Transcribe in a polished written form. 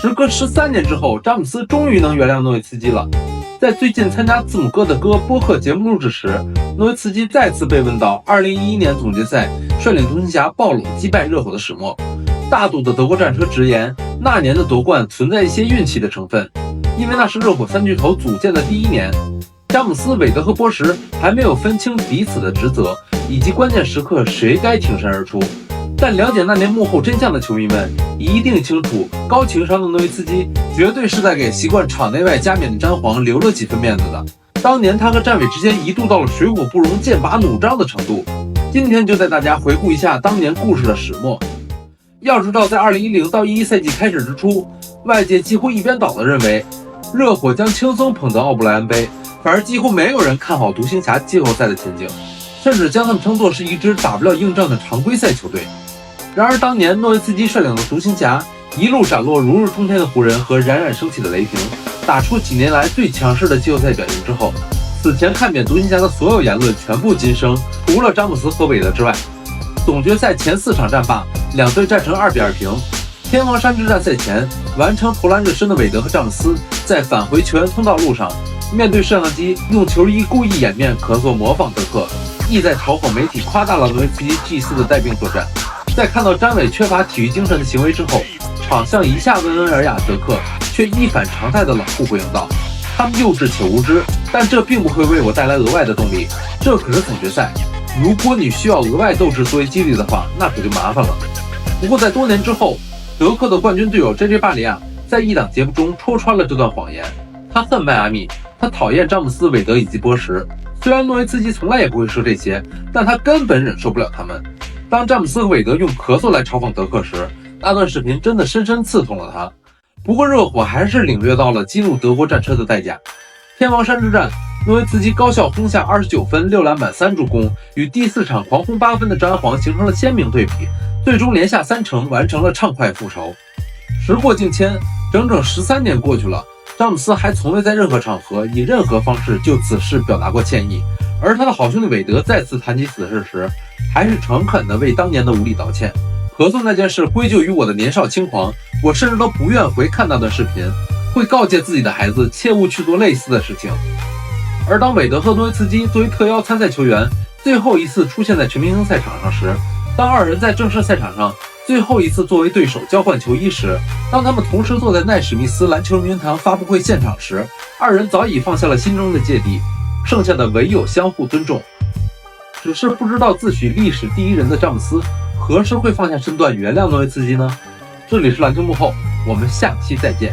时隔13年之后，詹姆斯终于能原谅诺维茨基了。在最近参加字母哥的歌播客节目录制时，诺维茨基再次被问到2011年总决赛率领独行侠爆冷击败热火的始末。大度的德国战车直言，那年的夺冠存在一些运气的成分，因为那是热火三巨头组建的第一年，詹姆斯、韦德和波什还没有分清彼此的职责，以及关键时刻谁该挺身而出。但了解那年幕后真相的球迷们一定清楚，高情商的诺维茨基绝对是在给习惯场内外加冕的詹皇留了几分面子的。当年他和詹伟之间一度到了水火不容、剑拔弩张的程度。今天就带大家回顾一下当年故事的始末。要知道，在2010到11赛季开始之初，外界几乎一边倒的认为热火将轻松捧得奥布莱恩杯，反而几乎没有人看好独行侠季后赛的前景，甚至将他们称作是一支打不了硬仗的常规赛球队。然而当年诺维茨基率领的独行侠一路斩落如日中天的湖人和冉冉升起的雷霆，打出几年来最强势的季后赛表现之后，此前看扁独行侠的所有言论全部噤声，除了詹姆斯和韦德之外。总决赛前4场战罢，两队战成2-2平。天王山之战赛前完成投篮热身的韦德和詹姆斯，在返回球员通道路上，面对摄像机用球衣故意掩面咳嗽模仿德克，意在嘲讽媒体夸大了诺维茨基G4的带病作战。在看到詹伟缺乏体育精神的行为之后，场上一下温文尔雅，德克却一反常态的冷酷回应道：“他们幼稚且无知，但这并不会为我带来额外的动力。这可是总决赛，如果你需要额外斗志作为激励的话，那可就麻烦了。”不过在多年之后，德克的冠军队友 JJ 巴里亚在一档节目中戳穿了这段谎言。他恨迈阿密，他讨厌詹姆斯、韦德以及波什。虽然诺维茨基从来也不会说这些，但他根本忍受不了他们。当詹姆斯和韦德用咳嗽来嘲讽德克时，那段视频真的深深刺痛了他。不过热火还是领略到了激怒德国战车的代价。天王山之战，诺维茨基高效轰下29分、6篮板、3助攻，与第4场狂轰8分的詹皇形成了鲜明对比，最终连下3城，完成了畅快复仇。时过境迁，整整13年过去了，詹姆斯还从未在任何场合以任何方式就此事表达过歉意，而他的好兄弟韦德再次谈及此事时，还是诚恳地为当年的无礼道歉。咳嗽那件事归咎于我的年少轻狂，我甚至都不愿回看那段视频，会告诫自己的孩子切勿去做类似的事情。而当韦德和诺维茨基作为特邀参赛球员最后一次出现在全明星赛场上时，当二人在正式赛场上最后一次作为对手交换球衣时，当他们同时坐在奈史密斯篮球名人堂发布会现场时，二人早已放下了心中的芥蒂，剩下的唯有相互尊重。只是不知道自诩历史第一人的詹姆斯何时会放下身段原谅诺维茨基呢？这里是篮球幕后，我们下期再见。